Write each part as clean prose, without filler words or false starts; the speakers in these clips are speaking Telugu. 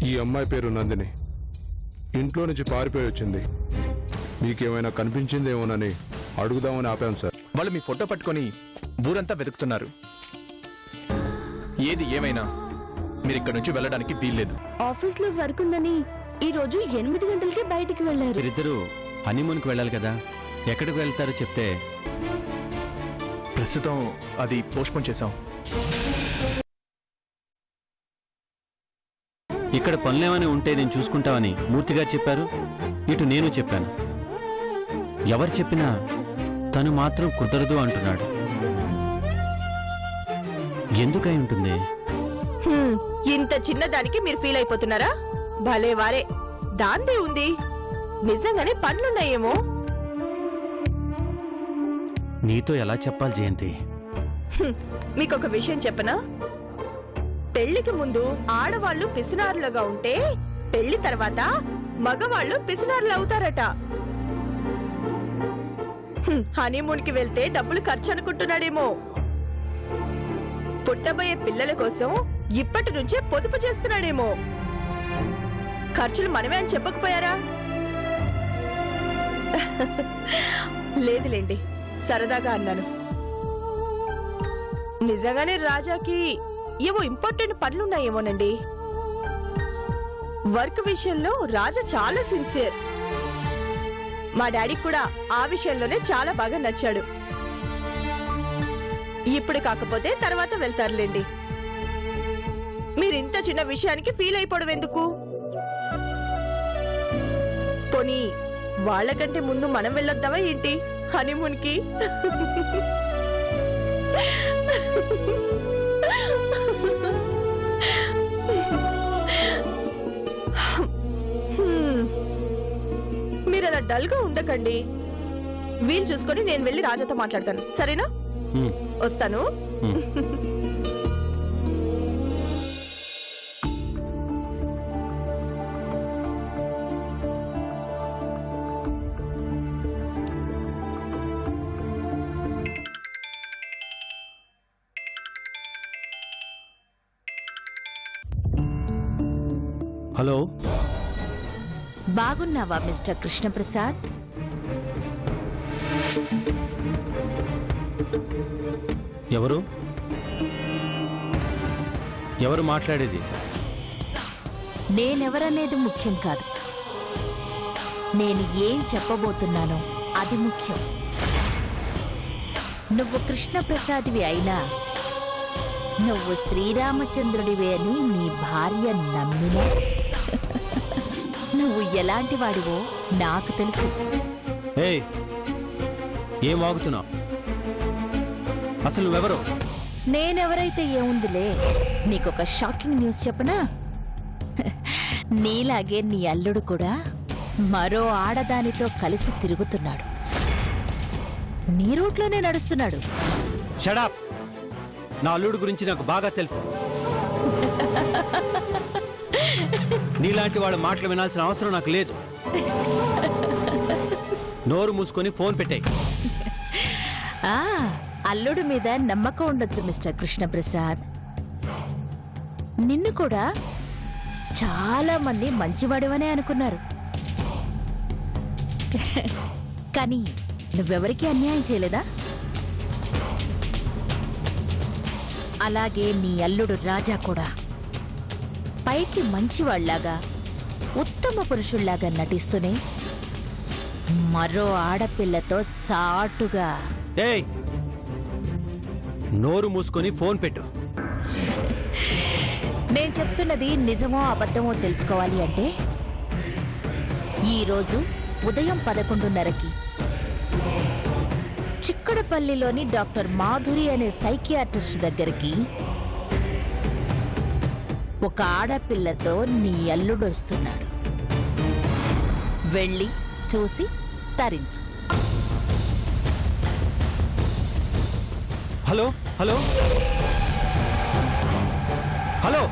ఈ అమ్మాయి పేరు నందిని. ఇంట్లో నుంచి పారిపోయి వచ్చింది. మీకేమైనా కనిపించిందేమోనని అడుగుదామని ఆపాను సార్. వాళ్ళు మీ ఫోటో పట్టుకొని ఊరంతా వెతుకుతున్నారు. ఏది ఏమైనా మీరు ఇక్కడ నుంచి వెళ్ళడానికి వీల్లేదు. ఆఫీస్లో వర్క్ ఉందని ఈ రోజు 8 గంటలకే బయటికి వెళ్లారు. మీరిద్దరూ హనీమూన్కి వెళ్ళాలి కదా, ఎక్కడికి వెళ్తారో చెప్తే. ప్రస్తుతం అది పోస్ట్పోన్ చేశాం. ఇక్కడ పనులేమని ఉంటే నేను చూసుకుంటామని మూర్తిగా చెప్పారు. ఇటు నేను చెప్పాను. ఎవరు చెప్పినా తను మాత్రం కుదరదు అంటున్నాడు. ఎందుకై ఉంటుంది? ఇంత చిన్నదానికి మీరు ఫీల్ అయిపోతున్నారా? భలే వారే. దాందే ఉంది, నిజంగానే పనులున్నాయేమో. నీతో ఎలా చెప్పాలి జయంతి? మీకొక విషయం చెప్పనా? పెళ్లికి ముందు ఆడవాళ్లు పిసినారులుగా ఉంటే పెళ్లి తర్వాత మగవాళ్లు పిసినారులు అవుతారట. హనీమూన్ కి వెళ్తే డబ్బులు ఖర్చు అనుకుంటున్నాడేమో. పుట్టబోయే పిల్లల కోసం ఇప్పటి నుంచే పొదుపు చేస్తున్నాడేమో. ఖర్చులు మనమే అని చెప్పకపోయారా? లేదులేండి, సరదాగా అన్నాను. నిజంగానే రాజాకి ఏవో ఇంపార్టెంట్ పనులున్నాయేమోనండి. వర్క్ విషయంలో రాజా చాలా సిన్సియర్. మా డాడీ కూడా ఆ విషయంలోనే చాలా బాగా నచ్చాడు. ఇప్పుడు కాకపోతే తర్వాత వెళ్తారులేండి. మీరింత చిన్న విషయానికి ఫీల్ అయిపోవడం ఎందుకు? పోనీ వాళ్ళకంటే ముందు మనం వెళ్ళొద్దామా ఏంటి హనీమూన్ కి? మీరు అలా డల్ గా ఉండకండి. వీలు చూసుకొని నేను వెళ్ళి రాజాతో మాట్లాడతాను, సరేనా? వస్తాను. హలో, బాగున్నావా మిస్టర్ కృష్ణప్రసాద్? ఎవరు ఎవరు మాట్లాడేది? నేనెవరనేది ముఖ్యం కాదు, నేను ఏం చెప్పబోతున్నానో అది ముఖ్యం. నువ్వు కృష్ణప్రసాద్వి అయినా నువ్వు శ్రీరామచంద్రుడివే అని నీ భార్య నమ్మినా నువ్వు ఎలాంటి వాడివో నాకు తెలుసు. ఏయ్, ఏం వాగుతున్నావు? అసలు నువ్వెవరో? నేనెవరైతే ఏముందిలే, నీకొక షాకింగ్ న్యూస్ చెప్పనా? నీలాగే నీ అల్లుడు కూడా మరో ఆడదానితో కలిసి తిరుగుతున్నాడు. నీ రూట్లోనే నడుస్తున్నాడు. షడప్! నా అల్లుడు గురించి నాకు బాగా తెలుసు. నీలాంటి వాళ్ళ మాటలు వినాల్సిన అవసరం నాకు లేదు. నోరు మూసుకొని ఫోన్ పెట్టాయి. అల్లుడు మీద నమ్మకం ఉండొచ్చు మిస్టర్ కృష్ణప్రసాద్. నిన్ను కూడా చాలా మంది మంచివాడివనే అనుకున్నారు. కానీ నువ్వెవరికీ అన్యాయం చేయలేదా? అలాగే నీ అల్లుడు రాజా కూడా పైకి మంచివాళ్లాగా ఉత్తమ పురుషుళ్లాగా నటిస్తూనే మరో ఆడపిల్లతో చాటుగా. ఏయ్, నోరు మూసుకొని ఫోన్ పెట్టు. నేను చెప్తున్నది నిజమో అబద్ధమో తెలుసుకోవాలి అంటే ఈరోజు ఉదయం 11:30కి చిక్కడపల్లిలోని డాక్టర్ మాధురి అనే సైకియాట్రిస్ట్ దగ్గరికి ఒక ఆడపిల్లతో నీ అల్లుడు వస్తున్నాడు. వెళ్ళి చూసి తరించు. హలో హలో హలో,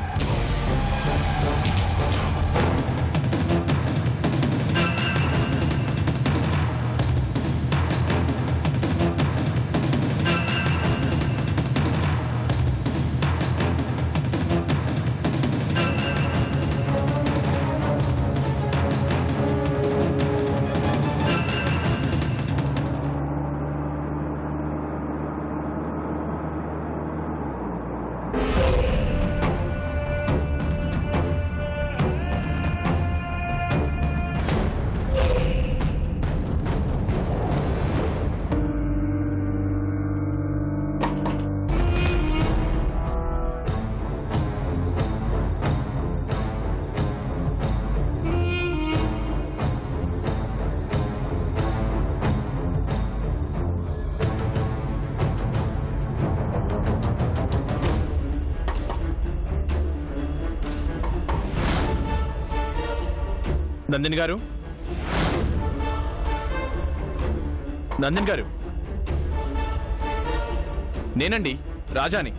నందిని గారు, నందిని గారు, నేనండి రాజాని.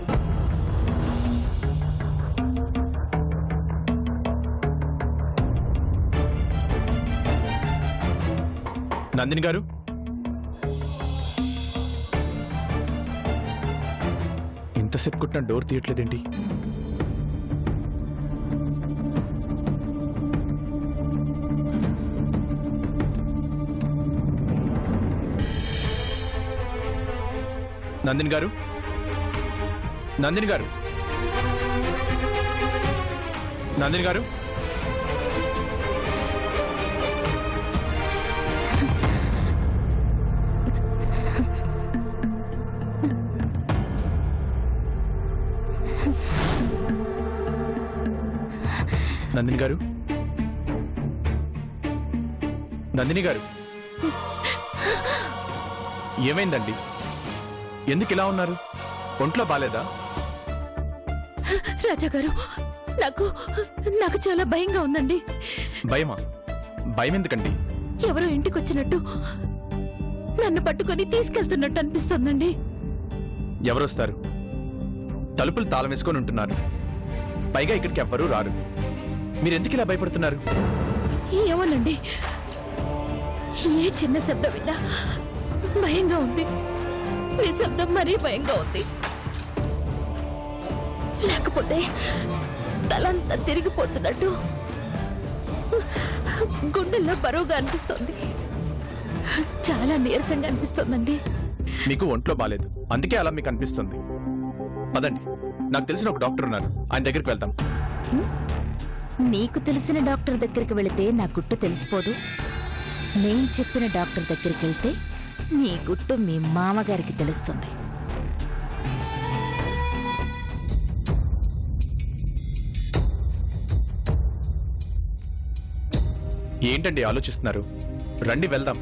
నందిని గారు, ఇంతసేపు కుట్టిన డోర్ తీయట్లేదేంటి? నందిని గారు, నందిని గారు, నందిని గారు, నందిని గారు, నందిని గారు, ఏమైందండి? ఎందుకు ఇలా ఉన్నారు? ఒంట్లో బాలేదా? రాజా గారు, నాకు చాలా భయంగా ఉందండి. భయమా? భయం ఎందుకండి? ఎవరో ఇంటికి వచ్చినట్టు నన్ను పట్టుకొని తీసుకెళ్తున్నట్టు అనిపిస్తుందండి. ఎవరొస్తారు? తలుపులు తాళం వేసుకొని ఉంటున్నారు. పైగా ఇక్కడికి ఎవ్వరూ రారు. మీరెందుకు ఇలా భయపడుతున్నారు? ఏమోనండి, ఏ చిన్న శబ్దం విన్నా భయంగా ఉంది. ఈ శబ్దం మరీ భయంగా ఉంది. లేకపోతే తలంతా తిరిగిపోతున్నట్టు గుండెల్లో బరువుగా అనిపిస్తోంది. చాలా నీరసంగా అనిపిస్తోందండి. మీకు ఒంట్లో బాలేదు, అందుకే అలా మీకు అనిపిస్తుంది. పదండి, నాకు తెలిసిన ఒక డాక్టర్ ఉన్నారు, ఆయన దగ్గరికి వెళ్తాం. నీకు తెలిసిన డాక్టర్ దగ్గరికి వెళితే నా గుట్టు తెలిసిపోదు. నేను చెప్పిన డాక్టర్ దగ్గరికి వెళ్తే నీ గుట్టు మీ మామగారికి తెలుస్తుంది. ఏంటండి ఆలోచిస్తున్నారు? రండి వెళ్దాం.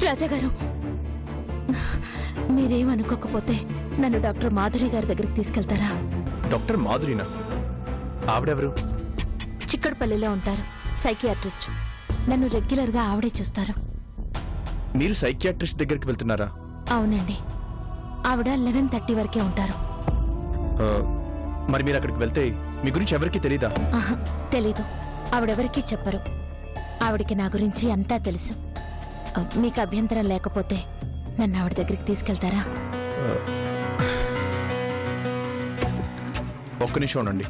రాజాగారు, మీరేమనుకోకపోతే నన్ను డాక్టర్ మాధురి గారి దగ్గరికి తీసుకెళ్తారా? డాక్టర్ మాధురినా? ఆవిడెవరు? చిక్కడపల్లిలో ఉంటారు, సైకియాట్రిస్ట్. నన్ను రెగ్యులర్ గా ఆవిడే చూస్తారు. మీరు సైకియాట్రిస్ట్ దగ్గరికి వెళ్తున్నారా? అవునండి, ఆవిడ 11:30 వరకే ఉంటారు. ఆ, మరి మీరు అక్కడికి వెళ్తే మీ గురించి ఎవరికీ తెలీదా? ఆహా, తెలీదు. ఆవిడెవరికీ చెప్పరు. ఆవిడికి నా గురించి అంతా తెలుసు. మీకు అభ్యంతరం లేకపోతే నన్ను ఆవిడ దగ్గరికి తీసుకెళ్తారా? ఒక్క నిమిషం ఉండండి.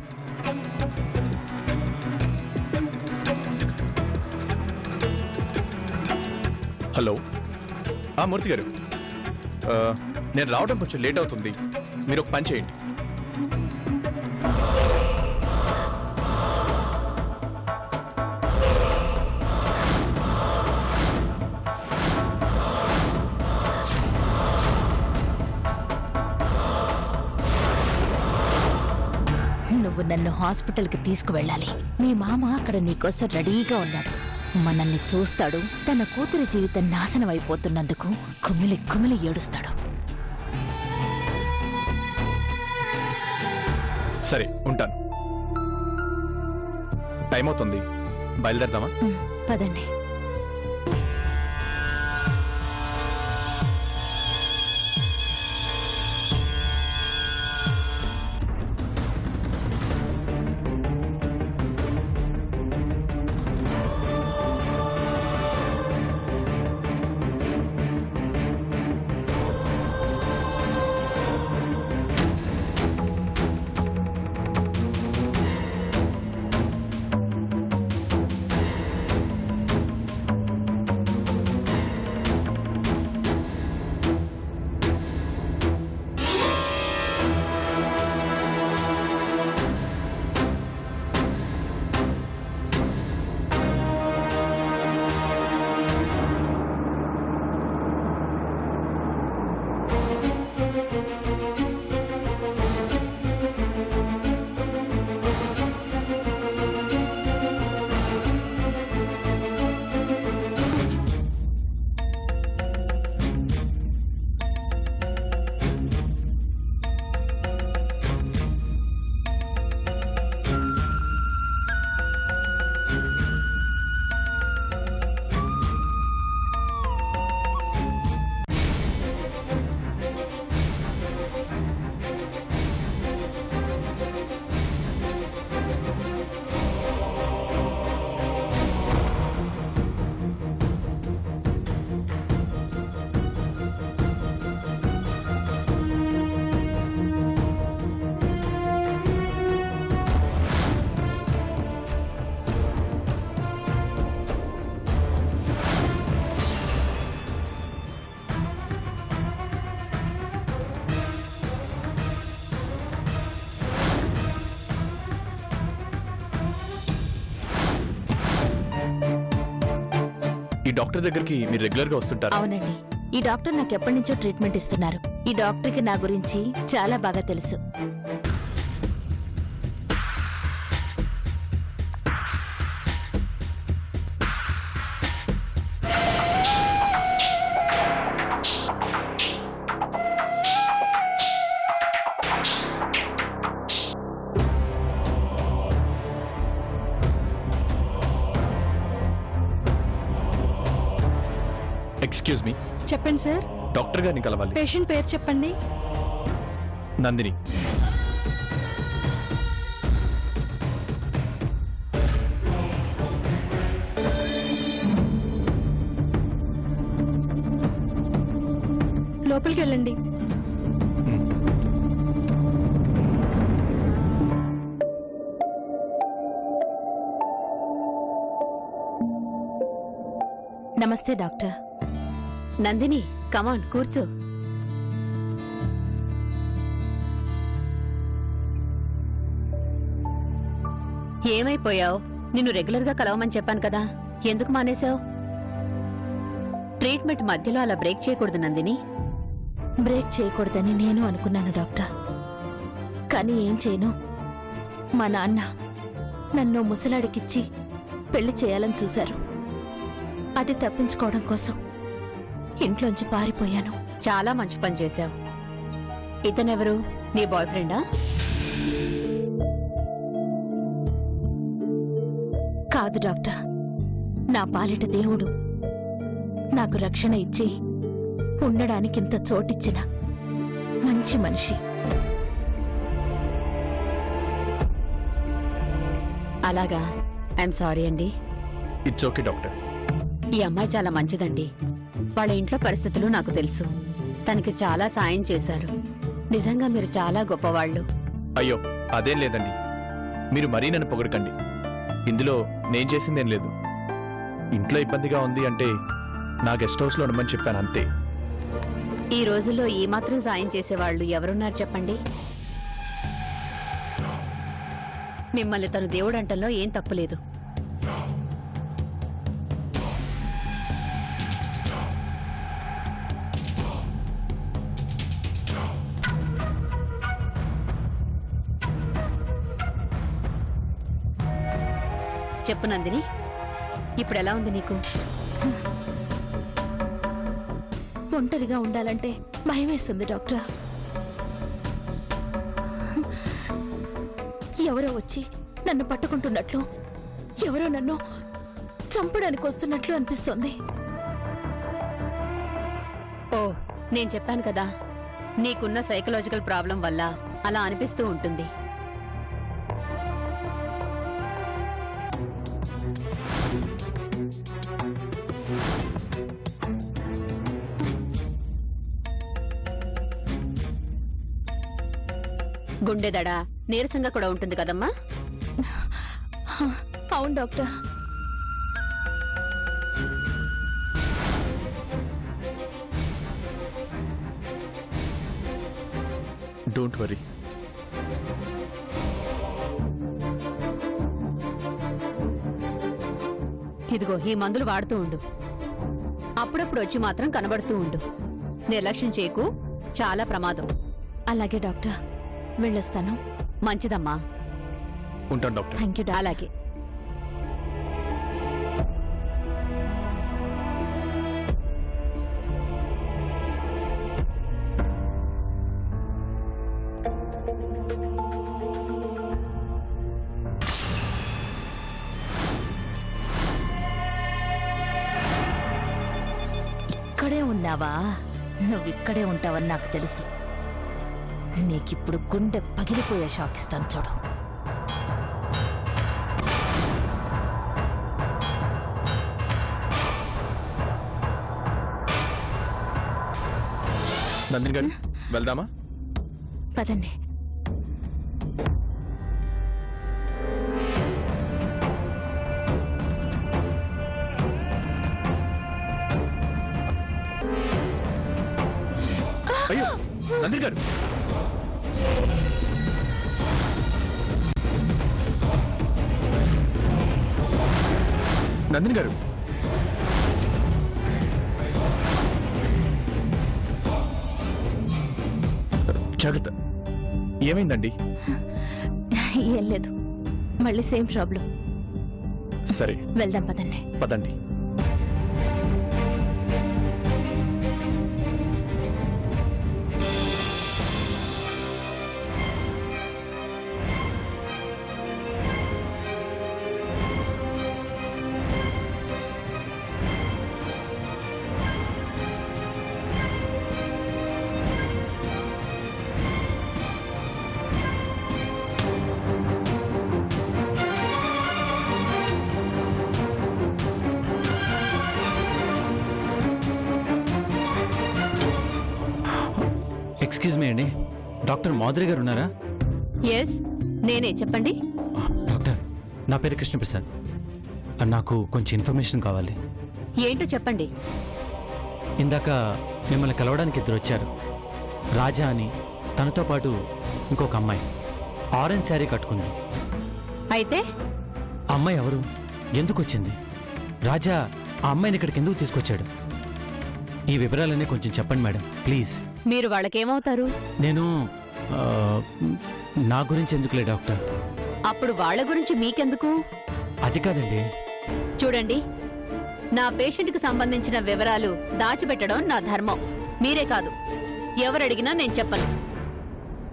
హలో, మూర్తి గారు, నేను రావడం కొంచెం లేట్ అవుతుంది. మీరు ఒక పని చేయండి. నువ్వు నన్ను హాస్పిటల్కి తీసుకువెళ్ళాలి. మీ మామ అక్కడ నీకోసం రెడీగా ఉన్నాడు. మనల్ని చూస్తాడు. తన కూతురి జీవితం నాశనం అయిపోతున్నందుకు కుమిలి కుమిలి ఏడుస్తాడు. సరే, ఉంటాను. టైం అవుతుంది, బయలుదేరదామా? పదండి. ఈ డాక్టర్ దగ్గరికి మీరు రెగ్యులర్ గా వస్తుంటారా? అవునండి, ఈ డాక్టర్ నాకు ఎప్పటి నుంచో ట్రీట్మెంట్ ఇస్తున్నారు. ఈ డాక్టర్కి నా గురించి చాలా బాగా తెలుసు. ఎక్స్క్యూజ్ మీ, చెప్పండి సార్. డాక్టర్ గారిని కలవాలి. పేషెంట్ పేరు చెప్పండి. నందిని. లోపలికి వెళ్ళండి. నమస్తే డాక్టర్. నందిని, కమాన్ కూర్చో. ఏమైపోయావు? నిన్ను రెగ్యులర్గా కలవమని చెప్పాను కదా, ఎందుకు మానేశావు? ట్రీట్మెంట్ మధ్యలో అలా బ్రేక్ చేయకూడదు నందిని. బ్రేక్ చేయకూడదని నేను అనుకున్నాను డాక్టర్, కానీ ఏం చేయను. మా నాన్న నన్ను ముసలాడికిచ్చి పెళ్లి చేయాలని చూశారు. అది తప్పించుకోవడం కోసం ఇంట్లోంచి పారిపోయాను. చాలా మంచి పని చేశావు. ఇతనెవరు? నీ బాయ్ ఫ్రెండా? కాదు డాక్టర్, నా పాలిట దేవుడు. నాకు రక్షణ ఇచ్చి ఉండడానికి ఇంత చోటిచ్చిన మంచి మనిషి. అలాగా, ఐఎమ్ సారీ అండి. It's okay doctor. ఈ అమ్మాయి చాలా మంచిదండి. వాళ్ళ ఇంట్లో పరిస్థితులు నాకు తెలుసు. తనకి చాలా సాయం చేశారు. నిజంగా మీరు చాలా గొప్పవాళ్ళు. అయ్యో అదేం లేదండి, మీరు మరీ నన్ను పొగడకండి. ఇందులో నేను చేసిందేం లేదు. ఇంట్లో ఇబ్బందిగా ఉంది అంటే నా గెస్ట్ హౌస్లో ఉండమని చెప్పాను అంతే. ఈ రోజుల్లో ఈ మాత్రం సాయం చేసేవాళ్ళు ఎవరున్నారు చెప్పండి? మిమ్మల్ని తను దేవుడంటంలో ఏం తప్పులేదు. చెప్పు నందిని, ఇప్పుడు ఎలా ఉంది నీకు? ఒంటరిగా ఉండాలంటే భయం వేస్తుంది డాక్టర్. ఎవరో వచ్చి నన్ను పట్టుకుంటున్నట్లు, ఎవరో నన్ను చంపడానికి వస్తున్నట్లు అనిపిస్తోంది. ఓ, నేను చెప్పాను కదా, నీకున్న సైకలాజికల్ ప్రాబ్లం వల్ల అలా అనిపిస్తూ ఉంటుంది. గుండెదడ నీరసంగా కూడా ఉంటుంది కదమ్మా? అవును డాక్టర్. Don't worry. ఇదిగో ఈ మందులు వాడుతూ ఉండు. అప్పుడప్పుడు వచ్చి మాత్రం కనబడుతూ ఉండు. నిర్లక్ష్యం చేయకు, చాలా ప్రమాదం. అలాగే డాక్టర్, వెళ్ళొస్తాను. మంచిదమ్మా. ఉంటాను డాక్టర్. Thank you. అలాగే. ఇక్కడే ఉన్నావా? నువ్విక్కడే ఉంటావని నాకు తెలుసు. నీకిప్పుడు గుండె పగిలిపోయే షాక్ ఇస్తాను చూడు. నందిని గారు వెళ్దామా? పదండి. అయ్యో నందిని గారు, నందిని గారు జాగ్రత్త. ఏమైందండి? ఏం లేదు, మళ్ళీ సేమ్ ప్రాబ్లం. సరే వెళ్దాం పదండి. పదండి. ఎక్స్క్యూజ్ మీ అండి, డాక్టర్ మాధురి గారు ఉన్నారా? ఎస్, నేనే. చెప్పండి. డాక్టర్, నా పేరు కృష్ణప్రసాద్. నాకు కొంచెం ఇన్ఫర్మేషన్ కావాలి. ఏంటో చెప్పండి. ఇందాక మిమ్మల్ని కలవడానికి ఇద్దరు వచ్చారు. రాజా అని, తనతో పాటు ఇంకొక అమ్మాయి ఆరెంజ్ శారీ కట్టుకుంది. అయితే ఆ అమ్మాయి ఎవరు? ఎందుకు వచ్చింది? రాజా ఆ అమ్మాయిని ఇక్కడికి ఎందుకు తీసుకొచ్చాడు? ఈ వివరాలన్నీ కొంచెం చెప్పండి మేడం, ప్లీజ్. మీరు వాళ్ళకేమవుతారు? నేను నా గురించి ఎందుకులే డాక్టర్. అప్పుడు వాళ్ళ గురించి మీకెందుకు? అది కాదండి. చూడండి, నా పేషెంట్కి సంబంధించిన వివరాలు దాచిపెట్టడం నా ధర్మం. మీరే కాదు, ఎవరడిగినా నేను చెప్పను.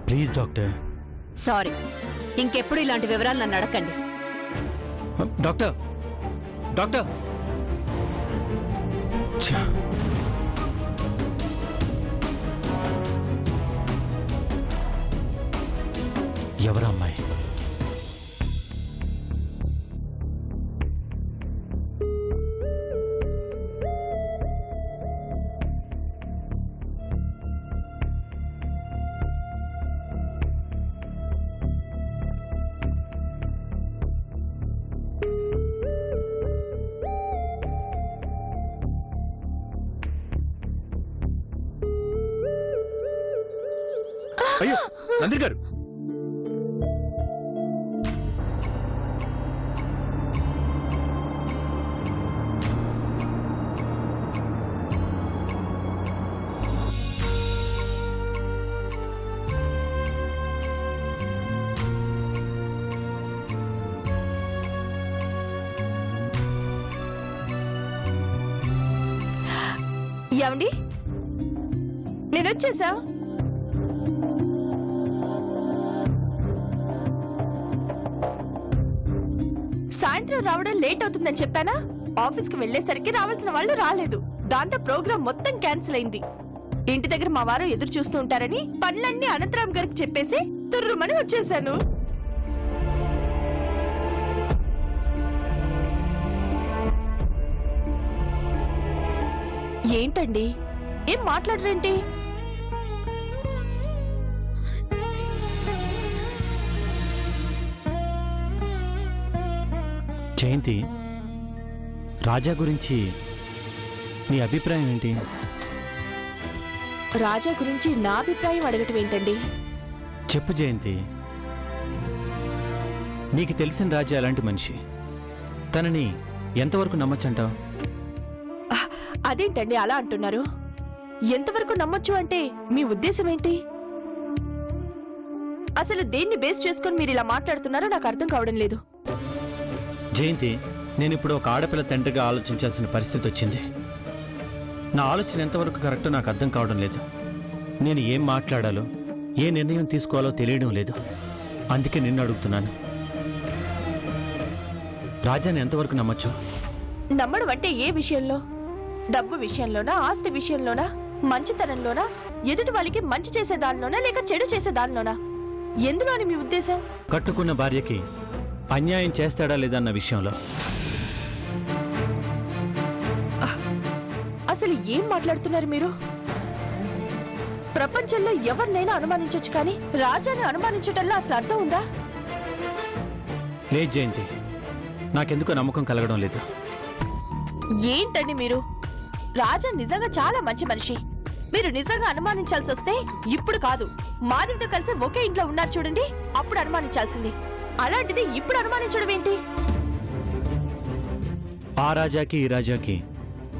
Please doctor. సారీ, ఇంకెప్పుడు ఇలాంటి వివరాలు నన్ను అడగండి. Doctor, doctor. ఛ! ఎవరు అమ్మాయి? అయ్యో నందిని గారు, ఏమండి, నేను వచ్చేసా. సాయంత్రం రావడం లేట్ అవుతుందని చెప్పానా? ఆఫీస్కి వెళ్లేసరికి రావాల్సిన వాళ్ళు రాలేదు. దాంతో ప్రోగ్రాం మొత్తం క్యాన్సిల్ అయింది. ఇంటి దగ్గర మా వారు ఎదురు చూస్తూ ఉంటారని పనులన్నీ అనంతరామ్ గారికి చెప్పేసి తుర్రుమని వచ్చేసాను. ఏంటండి, ఏం మాట్లాడరేంటి? జయంతి, రాజా గురించి నీ అభిప్రాయం ఏంటి? రాజా గురించి నా అభిప్రాయం అడగటం ఏంటండి? చెప్పు జయంతి. నీకు తెలిసిన రాజా ఎలాంటి మనిషి? తనని ఎంతవరకు నమ్మచ్చంటావు? అదేంటండి అలా అంటున్నారు? ఎంతవరకు నమ్మొచ్చు అంటే మీ ఉద్దేశం ఏంటి? అసలు దేన్ని బేస్ చేసుకొని మీరు ఇలా మాట్లాడుతున్నారో నాకు అర్థం కావడం లేదు. జయంతి, నేను ఇప్పుడు ఒక ఆడపిల్ల తండ్రిగా ఆలోచించాల్సిన పరిస్థితి వచ్చింది. నా ఆలోచన ఎంతవరకు కరెక్టో నాకు అర్థం కావడం లేదు. నేను ఏం మాట్లాడాలో, ఏ నిర్ణయం తీసుకోవాలో తెలియడం లేదు. అందుకే నిన్ను అడుగుతున్నాను. రాజాని ఎంతవరకు నమ్మచ్చు? నమ్మడం అంటే ఏ విషయంలో? డబ్బు విషయంలోనా, ఆస్తి విషయంలోనా, మంచితనంలోనా, ఎదుటి వాళ్ళకి మంచి చేసే దానిలోనా, లేక చెడు చేసే దానిలోనా? ఎందులోని మీ ఉద్దేశం? కట్టుకున్న భార్యకి అన్యాయం చేస్తాడా లేదా అన్న విషయంలో. అసలు ఏం మాట్లాడుతున్నారు మీరు? ప్రపంచంలో ఎవరినైనా అనుమానించొచ్చు, కానీ రాజాని అనుమానించటంలో అసలు అర్థం ఉందా? లేదు జయంతి, నాకెందుకో నమ్మకం కలగడం లేదు. ఏంటండి మీరు? రాజా నిజంగా చాలా మంచి మనిషి. మీరు నిజంగా అనుమానించాల్సి వస్తే ఇప్పుడు కాదు, మాధవితో కలిసి ఒకే ఇంట్లో ఉన్నారు చూడండి, అప్పుడు అనుమానించాల్సింది. అలాంటిది ఇప్పుడు అనుమానించడం ఏంటి? ఆ రాజాకి ఈ రాజాకి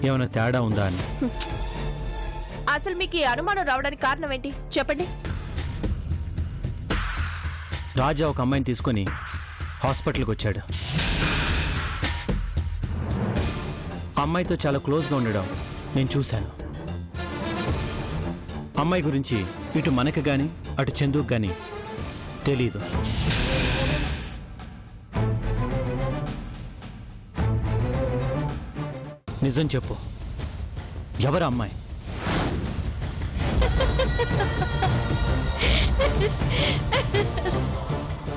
ఏమైనా తేడా ఉందా అని. అసలు మీకు ఈ అనుమానం రావడానికి కారణం ఏంటి చెప్పండి? రాజా ఒక అమ్మాయిని తీసుకొని హాస్పిటల్కి వచ్చాడు. అమ్మాయితో చాలా క్లోజ్గా ఉండడం నేను చూశాను. అమ్మాయి గురించి ఇటు మనకు గాని అటు చందుకు గాని తెలీదు. నిజం చెప్పు, ఎవరు అమ్మాయి?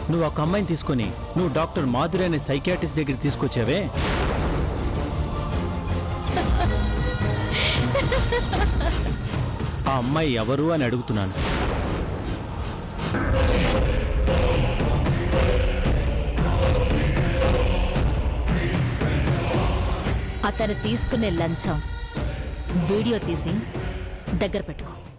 నువ్వు ఒక అమ్మాయిని తీసుకొని నువ్వు డాక్టర్ మాధురి అనే సైకియాట్రిస్ట్ దగ్గర తీసుకొచ్చావే, ఆ అమ్మాయి ఎవరు అని అడుగుతున్నాను. అతను తీసుకునే లంచం వీడియో తీసి దగ్గర పెట్టుకో.